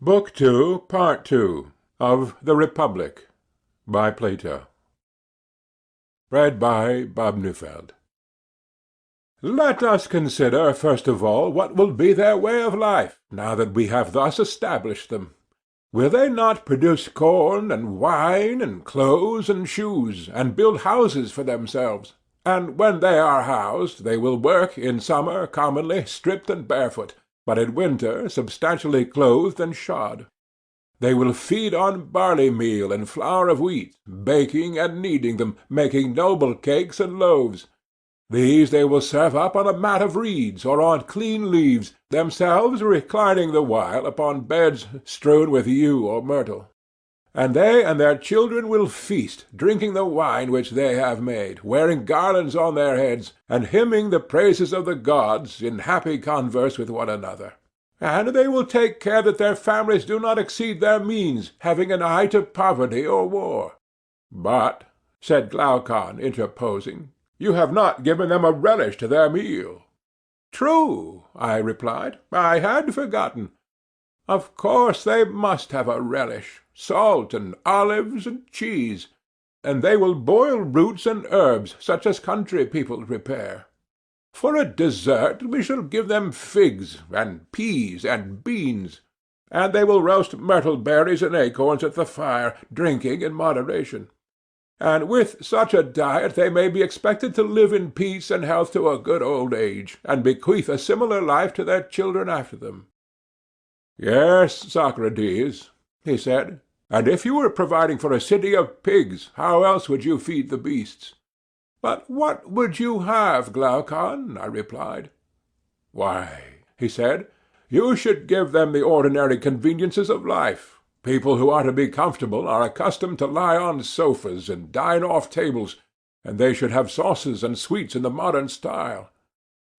Book Two, Part Two of The Republic by Plato. Read by Bob Neufeld. Let us consider, first of all, what will be their way of life, now that we have thus established them. Will they not produce corn and wine and clothes and shoes, and build houses for themselves? And when they are housed, they will work in summer commonly stripped and barefoot, but in winter substantially clothed and shod. They will feed on barley meal and flour of wheat, baking and kneading them, making noble cakes and loaves. These they will serve up on a mat of reeds, or on clean leaves, themselves reclining the while upon beds strewn with yew or myrtle. And they and their children will feast, drinking the wine which they have made, wearing garlands on their heads, and hymning the praises of the gods in happy converse with one another. And they will take care that their families do not exceed their means, having an eye to poverty or war. But, said Glaucon, interposing, you have not given them a relish to their meal. True, I replied, I had forgotten. Of course they must have a relish, salt and olives and cheese, and they will boil roots and herbs such as country people prepare. For a dessert we shall give them figs and peas and beans, and they will roast myrtle berries and acorns at the fire, drinking in moderation. And with such a diet they may be expected to live in peace and health to a good old age, and bequeath a similar life to their children after them. Yes, Socrates, he said, and if you were providing for a city of pigs, how else would you feed the beasts? But what would you have, Glaucon? I replied. Why, he said, you should give them the ordinary conveniences of life. People who are to be comfortable are accustomed to lie on sofas and dine off tables, and they should have sauces and sweets in the modern style.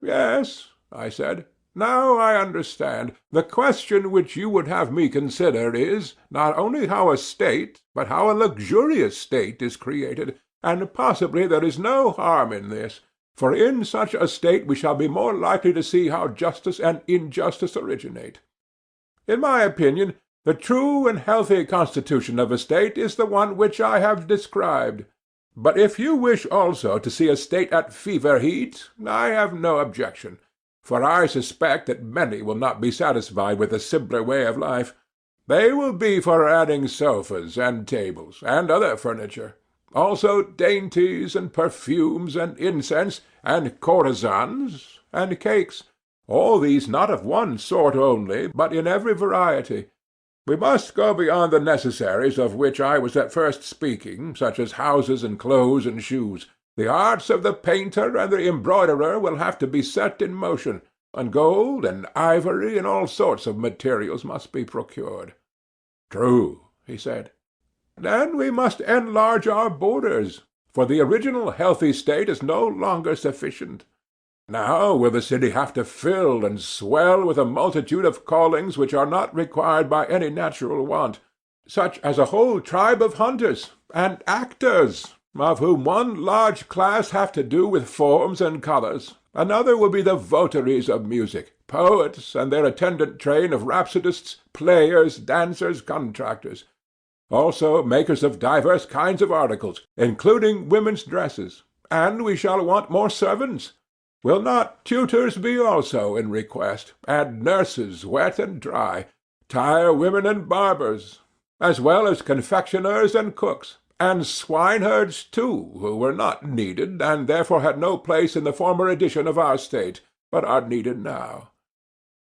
Yes, I said, now I understand. The question which you would have me consider is, not only how a state, but how a luxurious state is created. And possibly there is no harm in this, for in such a state we shall be more likely to see how justice and injustice originate. In my opinion, the true and healthy constitution of a state is the one which I have described. But if you wish also to see a state at fever heat, I have no objection, for I suspect that many will not be satisfied with a simpler way of life. They will be for adding sofas and tables and other furniture. Also dainties and perfumes and incense and courtesans and cakes, all these not of one sort only, but in every variety. We must go beyond the necessaries of which I was at first speaking, such as houses and clothes and shoes. The arts of the painter and the embroiderer will have to be set in motion, and gold and ivory and all sorts of materials must be procured. True, he said. Then we must enlarge our borders, for the original healthy state is no longer sufficient. Now will the city have to fill and swell with a multitude of callings which are not required by any natural want, such as a whole tribe of hunters and actors, of whom one large class have to do with forms and colours, another will be the votaries of music, poets and their attendant train of rhapsodists, players, dancers, contractors. Also makers of divers kinds of articles, including women's dresses. And we shall want more servants. Will not tutors be also in request, and nurses wet and dry, tire women and barbers, as well as confectioners and cooks, and swineherds too, who were not needed, and therefore had no place in the former edition of our state, but are needed now.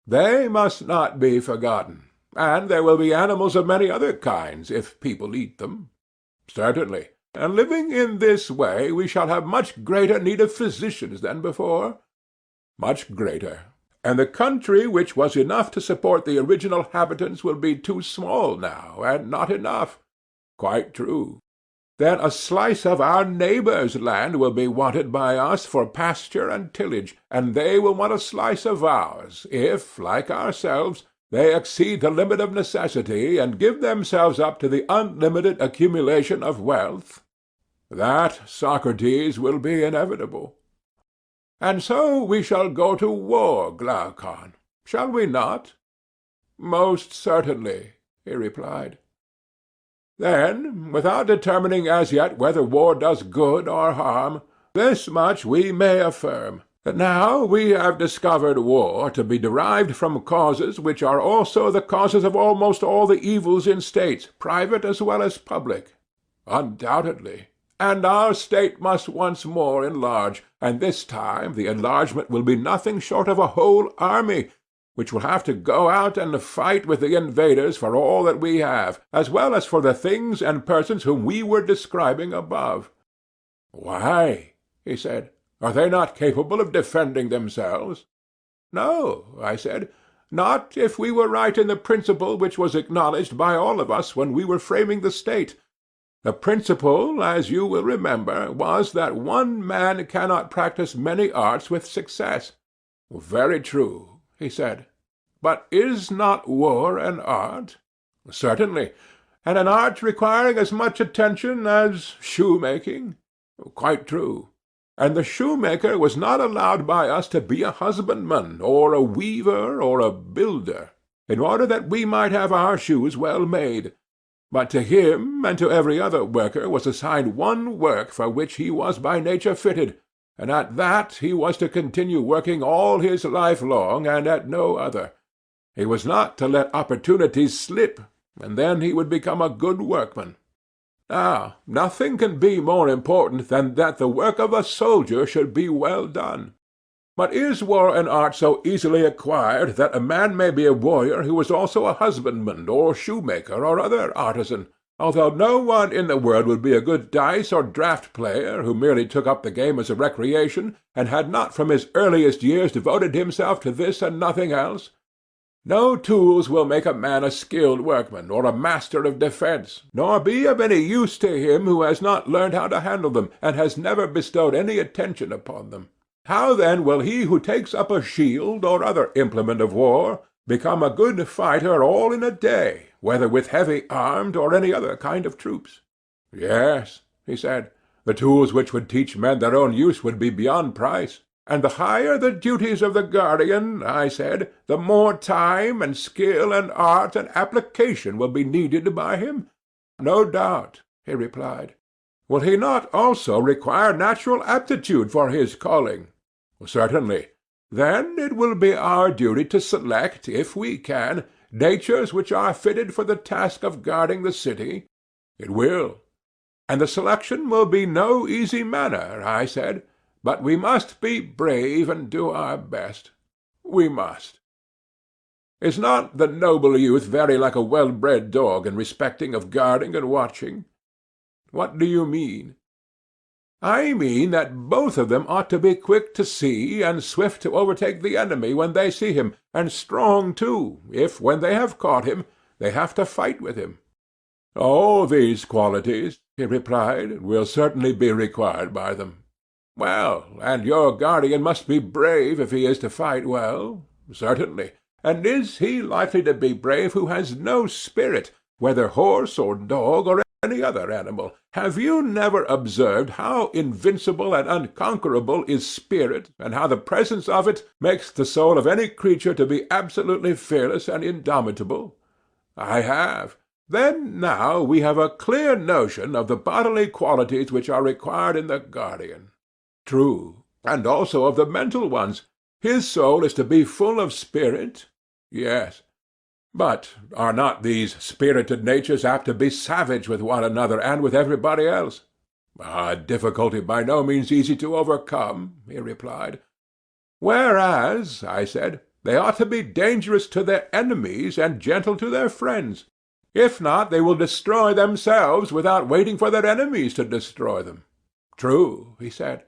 They must not be forgotten. And there will be animals of many other kinds, if people eat them. Certainly. And living in this way, we shall have much greater need of physicians than before. Much greater. And the country which was enough to support the original habitants will be too small now, and not enough. Quite true. Then a slice of our neighbours' land will be wanted by us for pasture and tillage, and they will want a slice of ours, if, like ourselves, they exceed the limit of necessity, and give themselves up to the unlimited accumulation of wealth. That, Socrates, will be inevitable. And so we shall go to war, Glaucon. Shall we not? Most certainly, he replied. Then, without determining as yet whether war does good or harm, this much we may affirm, that now we have discovered war to be derived from causes which are also the causes of almost all the evils in states, private as well as public. Undoubtedly. And our state must once more enlarge, and this time the enlargement will be nothing short of a whole army, which will have to go out and fight with the invaders for all that we have, as well as for the things and persons whom we were describing above. Why, he said, are they not capable of defending themselves? No, I said, not if we were right in the principle which was acknowledged by all of us when we were framing the state. The principle, as you will remember, was that one man cannot practice many arts with success. Very true, he said. But is not war an art? Certainly, and an art requiring as much attention as shoemaking. Quite true. And the shoemaker was not allowed by us to be a husbandman, or a weaver, or a builder, in order that we might have our shoes well made. But to him and to every other worker was assigned one work for which he was by nature fitted, and at that he was to continue working all his life long, and at no other. He was not to let opportunities slip, and then he would become a good workman. Now, nothing can be more important than that the work of a soldier should be well done. But is war an art so easily acquired that a man may be a warrior who is also a husbandman, or shoemaker, or other artisan, although no one in the world would be a good dice or draught player who merely took up the game as a recreation, and had not from his earliest years devoted himself to this and nothing else? No tools will make a man a skilled workman, or a master of defence, nor be of any use to him who has not learned how to handle them, and has never bestowed any attention upon them. How then will he who takes up a shield or other implement of war become a good fighter all in a day, whether with heavy armed or any other kind of troops? Yes, he said, the tools which would teach men their own use would be beyond price. And the higher the duties of the guardian, I said, the more time and skill and art and application will be needed by him. No doubt, he replied. Will he not also require natural aptitude for his calling? Certainly. Then it will be our duty to select, if we can, natures which are fitted for the task of guarding the city. It will. And the selection will be no easy matter, I said, but we must be brave and do our best. We must. Is not the noble youth very like a well-bred dog in respecting of guarding and watching? What do you mean? I mean that both of them ought to be quick to see and swift to overtake the enemy when they see him, and strong too, if, when they have caught him, they have to fight with him. All these qualities, he replied, will certainly be required by them. Well, and your guardian must be brave if he is to fight well. Certainly. And is he likely to be brave who has no spirit, whether horse or dog or any other animal? Have you never observed how invincible and unconquerable is spirit, and how the presence of it makes the soul of any creature to be absolutely fearless and indomitable? I have. Then now we have a clear notion of the bodily qualities which are required in the guardian. True, and also of the mental ones. His soul is to be full of spirit? Yes. But are not these spirited natures apt to be savage with one another and with everybody else? A difficulty by no means easy to overcome, he replied. Whereas, I said, they ought to be dangerous to their enemies and gentle to their friends. If not, they will destroy themselves without waiting for their enemies to destroy them. True, he said.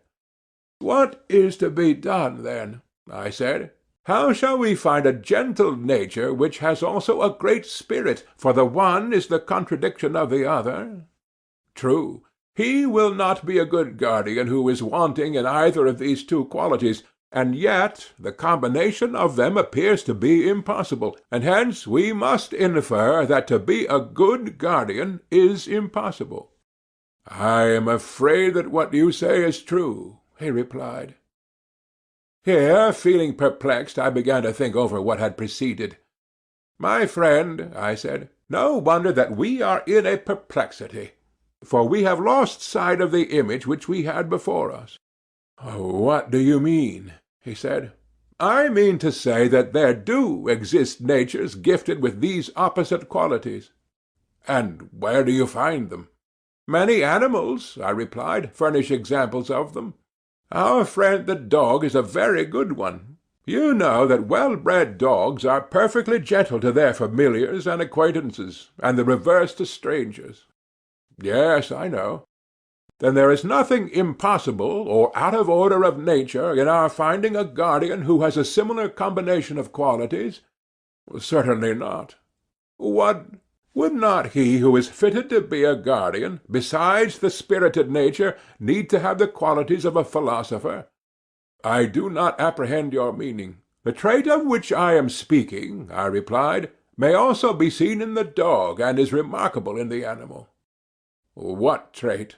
What is to be done, then? I said. How shall we find a gentle nature which has also a great spirit, for the one is the contradiction of the other? True. He will not be a good guardian who is wanting in either of these two qualities, and yet the combination of them appears to be impossible, and hence we must infer that to be a good guardian is impossible. I am afraid that what you say is true, he replied. Here, feeling perplexed, I began to think over what had preceded. My friend, I said, no wonder that we are in a perplexity, for we have lost sight of the image which we had before us. What do you mean? He said. I mean to say that there do exist natures gifted with these opposite qualities. And where do you find them? Many animals, I replied, furnish examples of them. Our friend the dog is a very good one. You know that well-bred dogs are perfectly gentle to their familiars and acquaintances, and the reverse to strangers. Yes, I know. Then there is nothing impossible or out of order of nature in our finding a guardian who has a similar combination of qualities? Certainly not. What? Would not he who is fitted to be a guardian, besides the spirited nature, need to have the qualities of a philosopher? I do not apprehend your meaning. The trait of which I am speaking, I replied, may also be seen in the dog, and is remarkable in the animal. What trait?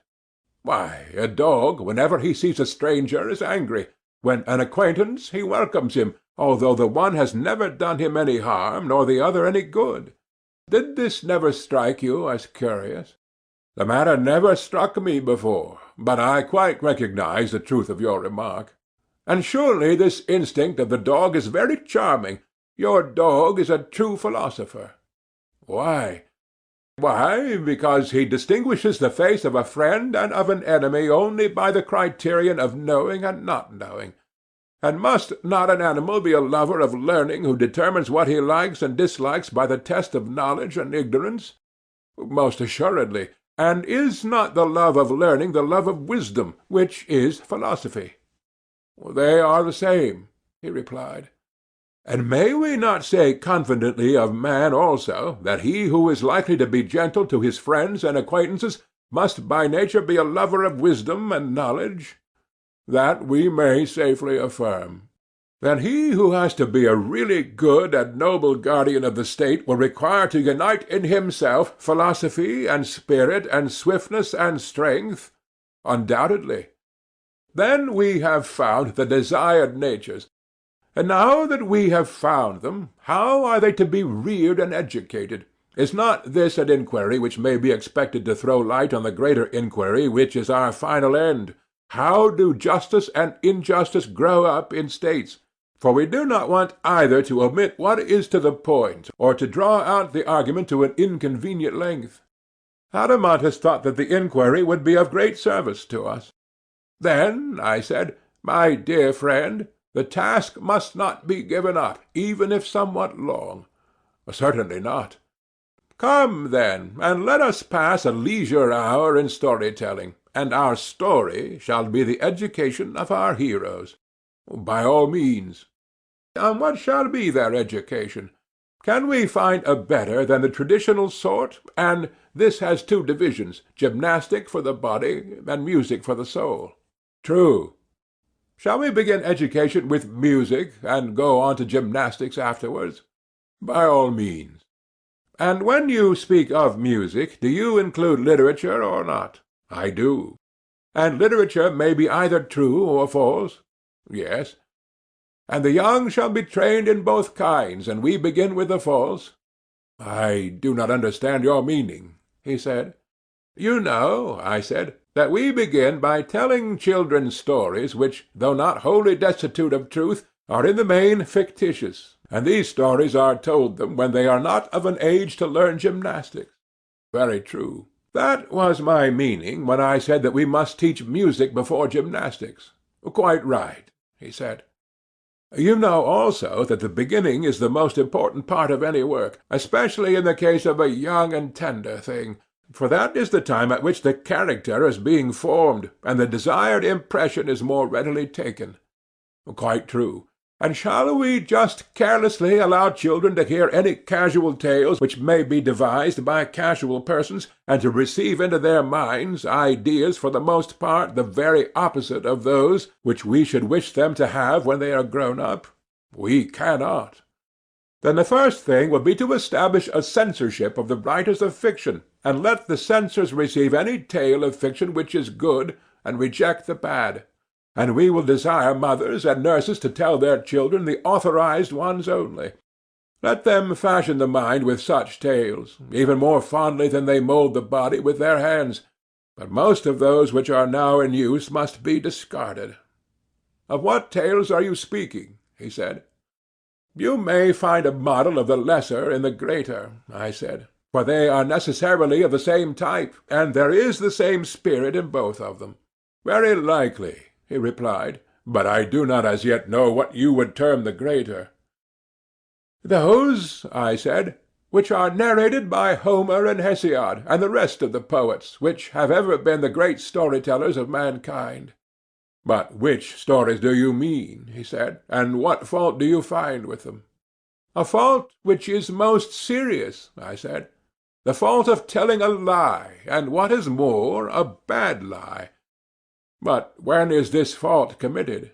Why, a dog, whenever he sees a stranger, is angry. When an acquaintance, he welcomes him, although the one has never done him any harm, nor the other any good. Did this never strike you as curious? The matter never struck me before, but I quite recognize the truth of your remark. And surely this instinct of the dog is very charming. Your dog is a true philosopher. Why? Why, because he distinguishes the face of a friend and of an enemy only by the criterion of knowing and not knowing. And must not an animal be a lover of learning who determines what he likes and dislikes by the test of knowledge and ignorance? Most assuredly. And is not the love of learning the love of wisdom, which is philosophy? They are the same, he replied. And may we not say confidently of man also, that he who is likely to be gentle to his friends and acquaintances must by nature be a lover of wisdom and knowledge? That we may safely affirm. Then he who has to be a really good and noble guardian of the state will require to unite in himself philosophy and spirit and swiftness and strength? Undoubtedly. Then we have found the desired natures. And now that we have found them, how are they to be reared and educated? Is not this an inquiry which may be expected to throw light on the greater inquiry which is our final end? How do justice and injustice grow up in states? For we do not want either to omit what is to the point, or to draw out the argument to an inconvenient length. Adeimantus thought that the inquiry would be of great service to us. Then, I said, my dear friend, the task must not be given up, even if somewhat long. Certainly not. Come, then, and let us pass a leisure hour in story-telling, and our story shall be the education of our heroes. By all means. And what shall be their education? Can we find a better than the traditional sort? And this has two divisions, gymnastic for the body, and music for the soul. True. Shall we begin education with music, and go on to gymnastics afterwards? By all means. And when you speak of music, do you include literature or not? I do. And literature may be either true or false? Yes. And the young shall be trained in both kinds, and we begin with the false? I do not understand your meaning, he said. You know, I said, that we begin by telling children stories which, though not wholly destitute of truth, are in the main fictitious, and these stories are told them when they are not of an age to learn gymnastics. Very true. That was my meaning when I said that we must teach music before gymnastics. Quite right, he said. You know also that the beginning is the most important part of any work, especially in the case of a young and tender thing, for that is the time at which the character is being formed, and the desired impression is more readily taken. Quite true. And shall we just carelessly allow children to hear any casual tales which may be devised by casual persons, and to receive into their minds ideas for the most part the very opposite of those which we should wish them to have when they are grown up? We cannot. Then the first thing will be to establish a censorship of the writers of fiction, and let the censors receive any tale of fiction which is good, and reject the bad. And we will desire mothers and nurses to tell their children the authorized ones only. Let them fashion the mind with such tales, even more fondly than they mould the body with their hands, but most of those which are now in use must be discarded. Of what tales are you speaking? He said. You may find a model of the lesser in the greater, I said, for they are necessarily of the same type, and there is the same spirit in both of them. Very likely, he replied, but I do not as yet know what you would term the greater. Those, I said, which are narrated by Homer and Hesiod, and the rest of the poets, which have ever been the great story-tellers of mankind. But which stories do you mean? He said, and what fault do you find with them? A fault which is most serious, I said. The fault of telling a lie, and what is more, a bad lie. But when is this fault committed?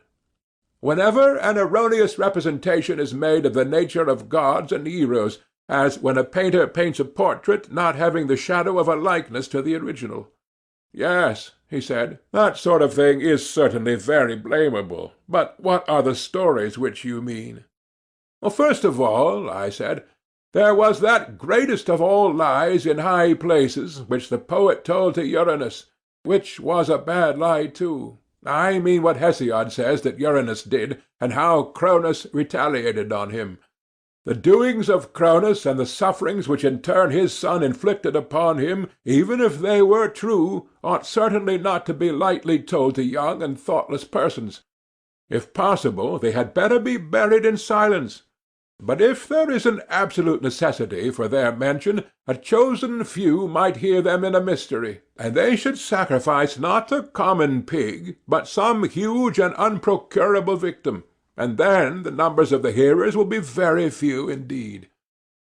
Whenever an erroneous representation is made of the nature of gods and heroes, as when a painter paints a portrait not having the shadow of a likeness to the original. Yes, he said, that sort of thing is certainly very blamable. But what are the stories which you mean? Well, first of all, I said, there was that greatest of all lies in high places which the poet told to Uranus, which was a bad lie too. I mean what Hesiod says that Uranus did, and how Cronus retaliated on him. The doings of Cronus and the sufferings which in turn his son inflicted upon him, even if they were true, ought certainly not to be lightly told to young and thoughtless persons. If possible, they had better be buried in silence. But if there is an absolute necessity for their mention, a chosen few might hear them in a mystery, and they should sacrifice not a common pig, but some huge and unprocurable victim, and then the numbers of the hearers will be very few indeed.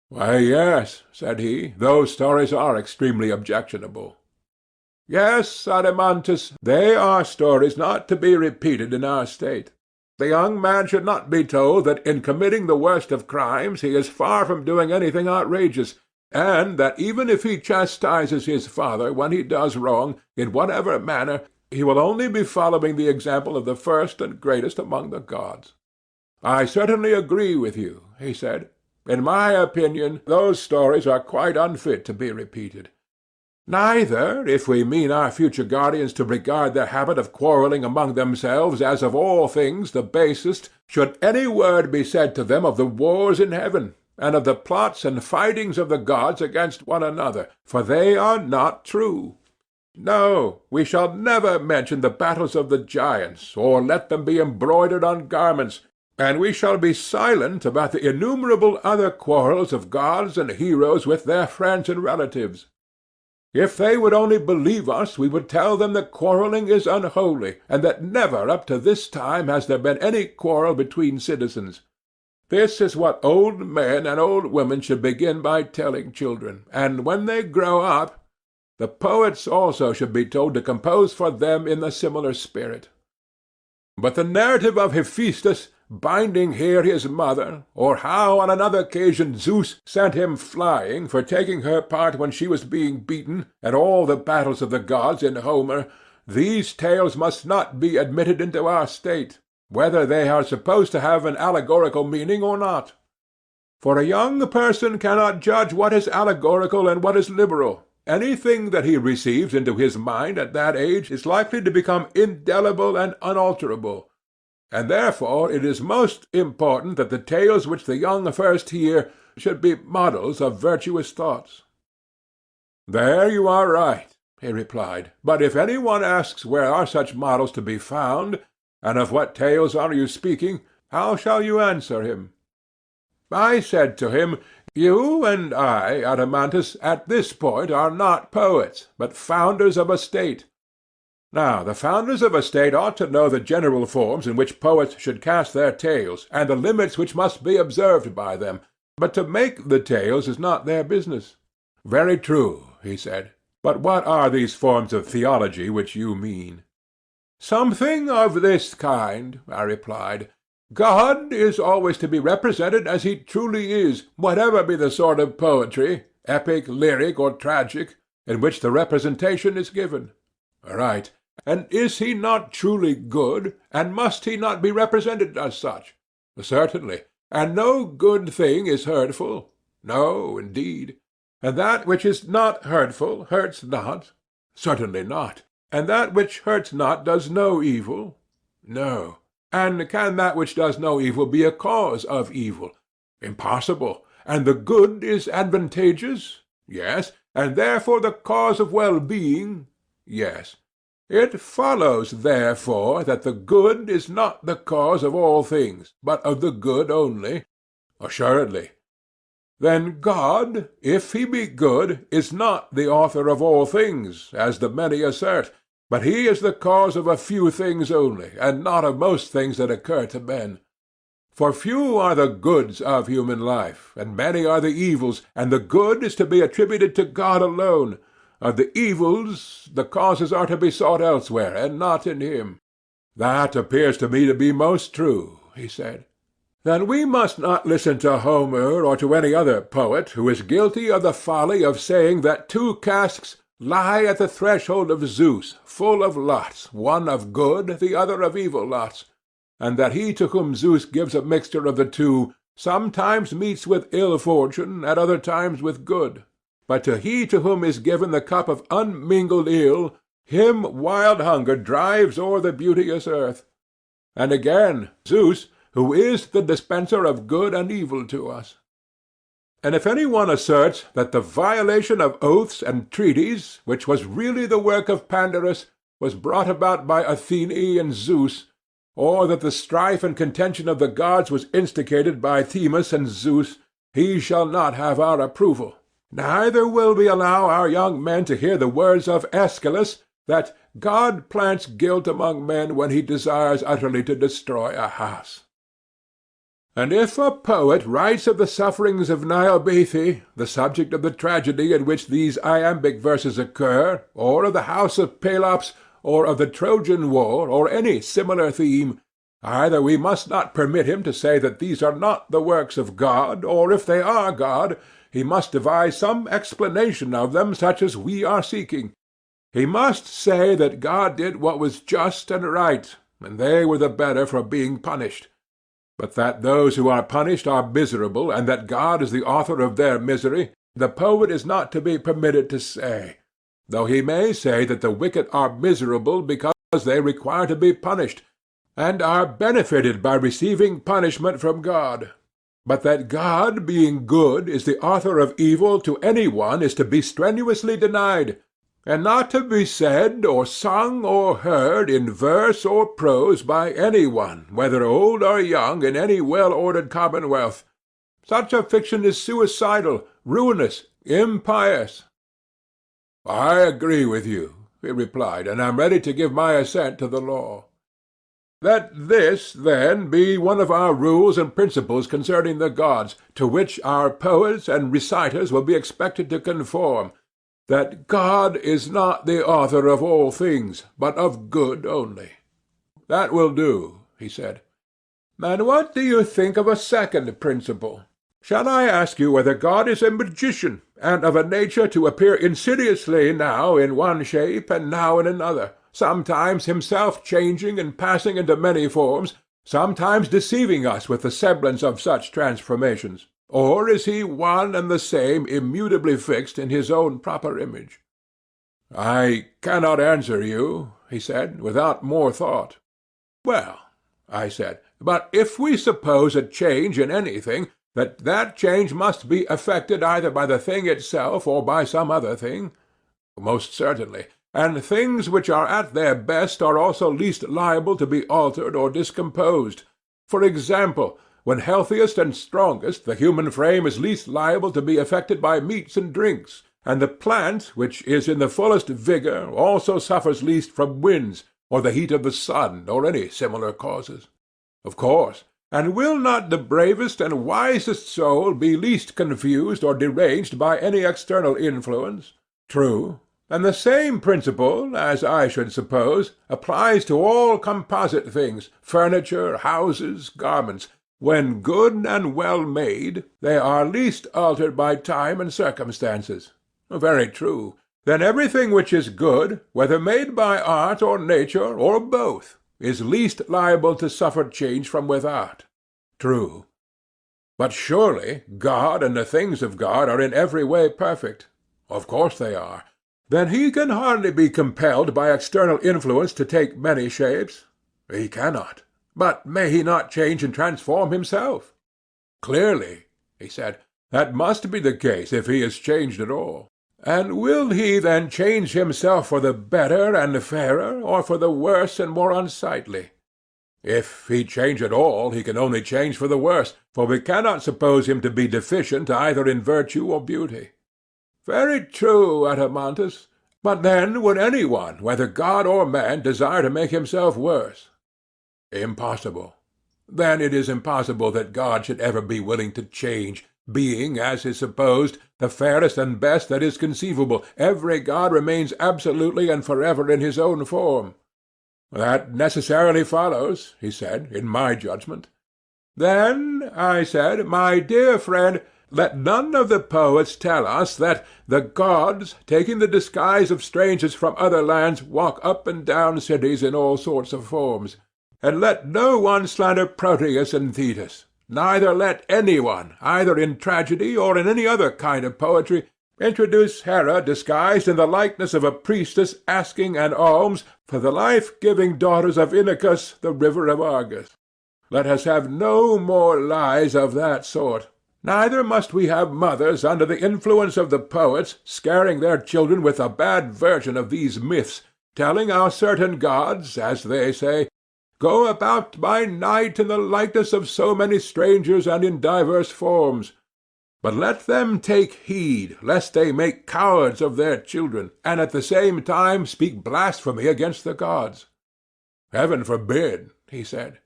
Why, yes, said he, those stories are extremely objectionable. Yes, Adeimantus, they are stories not to be repeated in our state. The young man should not be told that in committing the worst of crimes he is far from doing anything outrageous, and that even if he chastises his father when he does wrong, in whatever manner, he will only be following the example of the first and greatest among the gods. I certainly agree with you, he said. In my opinion, those stories are quite unfit to be repeated. Neither, if we mean our future guardians to regard their habit of quarrelling among themselves as of all things the basest, should any word be said to them of the wars in heaven, and of the plots and fightings of the gods against one another, for they are not true. No, we shall never mention the battles of the giants, or let them be embroidered on garments, and we shall be silent about the innumerable other quarrels of gods and heroes with their friends and relatives. If they would only believe us, we would tell them that quarrelling is unholy, and that never up to this time has there been any quarrel between citizens. This is what old men and old women should begin by telling children, and when they grow up, the poets also should be told to compose for them in the similar spirit. But the narrative of Hephaestus binding here his mother, or how on another occasion Zeus sent him flying for taking her part when she was being beaten, and all the battles of the gods in Homer, these tales must not be admitted into our state, whether they are supposed to have an allegorical meaning or not. For a young person cannot judge what is allegorical and what is literal. Anything that he receives into his mind at that age is likely to become indelible and unalterable. And therefore it is most important that the tales which the young first hear should be models of virtuous thoughts. There you are right, he replied. But if any one asks where are such models to be found, and of what tales are you speaking, how shall you answer him? I said to him, you and I, Adeimantus, at this point are not poets, but founders of a state. Now, the founders of a state ought to know the general forms in which poets should cast their tales, and the limits which must be observed by them, but to make the tales is not their business. Very true, he said. But what are these forms of theology which you mean? Something of this kind, I replied. God is always to be represented as he truly is, whatever be the sort of poetry, epic, lyric, or tragic, in which the representation is given. Right. And is he not truly good, and must he not be represented as such? Certainly. And no good thing is hurtful. No, indeed. And that which is not hurtful hurts not. Certainly not. And that which hurts not does no evil. No. And can that which does no evil be a cause of evil? Impossible. And the good is advantageous? Yes. And therefore the cause of well-being? Yes. It follows, therefore, that the good is not the cause of all things, but of the good only? Assuredly. Then God, if he be good, is not the author of all things, as the many assert, but he is the cause of a few things only, and not of most things that occur to men. For few are the goods of human life, and many are the evils, and the good is to be attributed to God alone. Of the evils, the causes are to be sought elsewhere, and not in him. That appears to me to be most true, he said. Then we must not listen to Homer or to any other poet who is guilty of the folly of saying that two casks lie at the threshold of Zeus, full of lots, one of good, the other of evil lots, and that he to whom Zeus gives a mixture of the two sometimes meets with ill fortune, at other times with good. But to whom is given the cup of unmingled ill, him wild hunger drives o'er the beauteous earth. And again, Zeus, who is the dispenser of good and evil to us. And if any one asserts that the violation of oaths and treaties, which was really the work of Pandarus, was brought about by Athene and Zeus, or that the strife and contention of the gods was instigated by Themis and Zeus, he shall not have our approval. Neither will we allow our young men to hear the words of Aeschylus, that God plants guilt among men when he desires utterly to destroy a house. And if a poet writes of the sufferings of Niobe, the subject of the tragedy in which these iambic verses occur, or of the house of Pelops, or of the Trojan War, or any similar theme, either we must not permit him to say that these are not the works of God, or if they are God, he must devise some explanation of them such as we are seeking. He must say that God did what was just and right, and they were the better for being punished. But that those who are punished are miserable, and that God is the author of their misery, the poet is not to be permitted to say, though he may say that the wicked are miserable because they require to be punished, and are benefited by receiving punishment from God. But that God, being good, is the author of evil to any one is to be strenuously denied, and not to be said or sung or heard in verse or prose by any one, whether old or young, in any well-ordered commonwealth. Such a fiction is suicidal, ruinous, impious. I agree with you, he replied, and am ready to give my assent to the law. Let this, then, be one of our rules and principles concerning the gods, to which our poets and reciters will be expected to conform, that God is not the author of all things, but of good only. That will do, he said. And what do you think of a second principle? Shall I ask you whether God is a magician, and of a nature to appear insidiously now in one shape and now in another, sometimes himself changing and passing into many forms, sometimes deceiving us with the semblance of such transformations? Or is he one and the same immutably fixed in his own proper image? I cannot answer you, he said, without more thought. Well, I said, but if we suppose a change in anything, that change must be effected either by the thing itself or by some other thing? Most certainly. And things which are at their best are also least liable to be altered or discomposed. For example, when healthiest and strongest, the human frame is least liable to be affected by meats and drinks, and the plant, which is in the fullest vigor, also suffers least from winds, or the heat of the sun, or any similar causes. Of course. And will not the bravest and wisest soul be least confused or deranged by any external influence? True. And the same principle, as I should suppose, applies to all composite things, furniture, houses, garments. When good and well made, they are least altered by time and circumstances. Very true. Then everything which is good, whether made by art or nature, or both, is least liable to suffer change from without. True. But surely God and the things of God are in every way perfect. Of course they are. Then he can hardly be compelled by external influence to take many shapes. He cannot. But may he not change and transform himself? Clearly, he said, that must be the case if he is changed at all. And will he then change himself for the better and fairer, or for the worse and more unsightly? If he change at all, he can only change for the worse, for we cannot suppose him to be deficient either in virtue or beauty. Very true, Adeimantus. But then would any one, whether god or man, desire to make himself worse? Impossible. Then it is impossible that God should ever be willing to change, being, as is supposed, the fairest and best that is conceivable. Every god remains absolutely and forever in his own form. That necessarily follows, he said, in my judgment. Then, I said, my dear friend, let none of the poets tell us that the gods, taking the disguise of strangers from other lands, walk up and down cities in all sorts of forms. And let no one slander Proteus and Thetis. Neither let any one, either in tragedy or in any other kind of poetry, introduce Hera disguised in the likeness of a priestess asking an alms for the life-giving daughters of Inachus, the river of Argus. Let us have no more lies of that sort. Neither must we have mothers under the influence of the poets scaring their children with a bad version of these myths, telling how certain gods, as they say, go about by night in the likeness of so many strangers and in divers forms. But let them take heed, lest they make cowards of their children, and at the same time speak blasphemy against the gods. Heaven forbid, he said.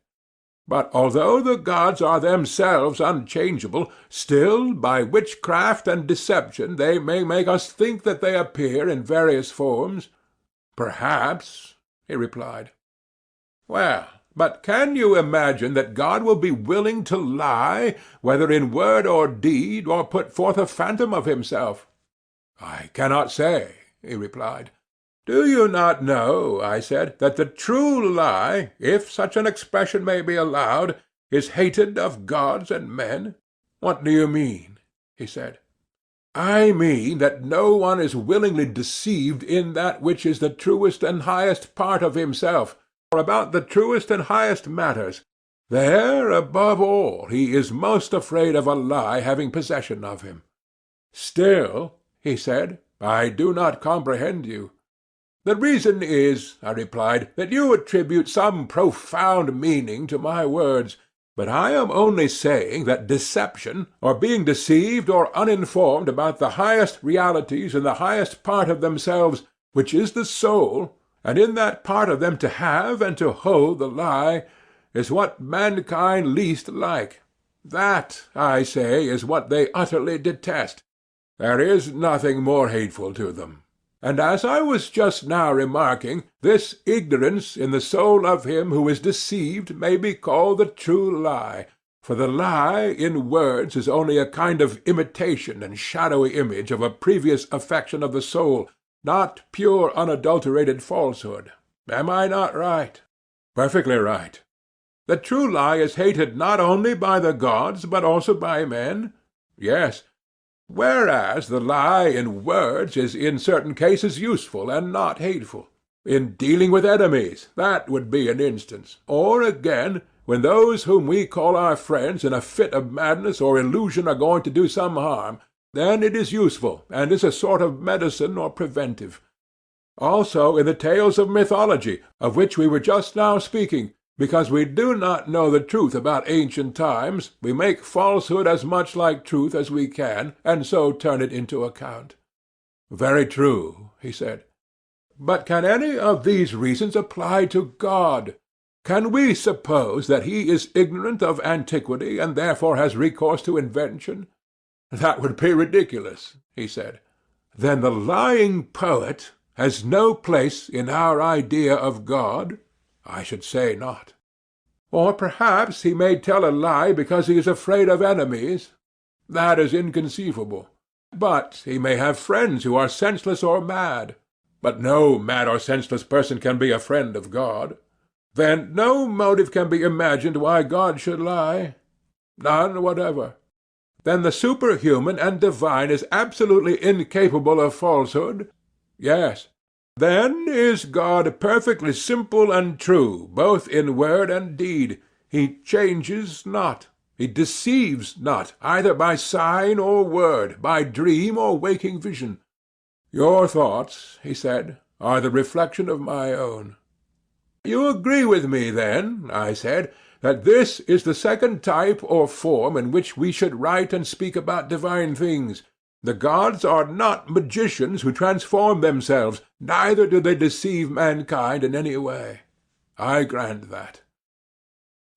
But although the gods are themselves unchangeable, still by witchcraft and deception they may make us think that they appear in various forms. Perhaps, he replied. Well, but can you imagine that God will be willing to lie, whether in word or deed, or put forth a phantom of himself? I cannot say, he replied. Do you not know, I said, that the true lie, if such an expression may be allowed, is hated of gods and men? What do you mean? He said. I mean that no one is willingly deceived in that which is the truest and highest part of himself, or about the truest and highest matters. There, above all, he is most afraid of a lie having possession of him. Still, he said, I do not comprehend you. The reason is, I replied, that you attribute some profound meaning to my words, but I am only saying that deception, or being deceived or uninformed about the highest realities in the highest part of themselves, which is the soul, and in that part of them to have and to hold the lie, is what mankind least like. That, I say, is what they utterly detest. There is nothing more hateful to them. And as I was just now remarking, this ignorance in the soul of him who is deceived may be called the true lie, for the lie in words is only a kind of imitation and shadowy image of a previous affection of the soul, not pure unadulterated falsehood. Am I not right? Perfectly right. The true lie is hated not only by the gods, but also by men? Yes. Whereas the lie in words is in certain cases useful and not hateful. In dealing with enemies, that would be an instance. Or again, when those whom we call our friends in a fit of madness or illusion are going to do some harm, then it is useful, and is a sort of medicine or preventive. Also in the tales of mythology, of which we were just now speaking, because we do not know the truth about ancient times, we make falsehood as much like truth as we can, and so turn it into account. Very true, he said. But can any of these reasons apply to God? Can we suppose that he is ignorant of antiquity, and therefore has recourse to invention? That would be ridiculous, he said. Then the lying poet has no place in our idea of God? I should say not. Or perhaps he may tell a lie because he is afraid of enemies. That is inconceivable. But he may have friends who are senseless or mad. But no mad or senseless person can be a friend of God. Then no motive can be imagined why God should lie? None whatever. Then the superhuman and divine is absolutely incapable of falsehood? Yes. Then is God perfectly simple and true, both in word and deed. He changes not. He deceives not, either by sign or word, by dream or waking vision. Your thoughts, he said, are the reflection of my own. You agree with me, then, I said, that this is the second type or form in which we should write and speak about divine things. The gods are not magicians who transform themselves, neither do they deceive mankind in any way. I grant that.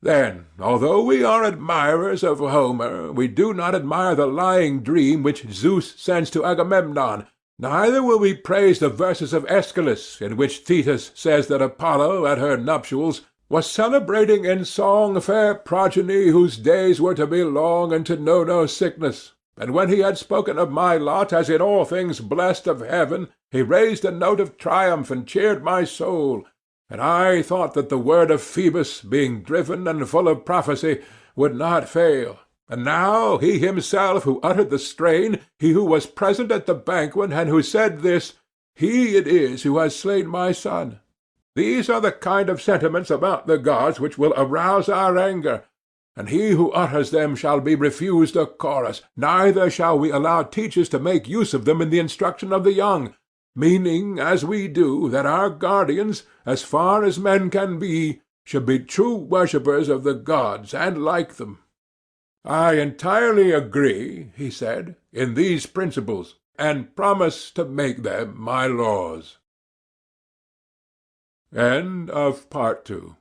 Then, although we are admirers of Homer, we do not admire the lying dream which Zeus sends to Agamemnon, neither will we praise the verses of Aeschylus, in which Thetis says that Apollo at her nuptials was celebrating in song fair progeny whose days were to be long and to know no sickness, and when he had spoken of my lot as in all things blessed of heaven, he raised a note of triumph and cheered my soul, and I thought that the word of Phoebus, being driven and full of prophecy, would not fail. And now he himself who uttered the strain, he who was present at the banquet, and who said this, he it is who has slain my son. These are the kind of sentiments about the gods which will arouse our anger, and he who utters them shall be refused a chorus, neither shall we allow teachers to make use of them in the instruction of the young, meaning, as we do, that our guardians, as far as men can be, should be true worshippers of the gods, and like them. I entirely agree, he said, in these principles, and promise to make them my laws. End of Part 2.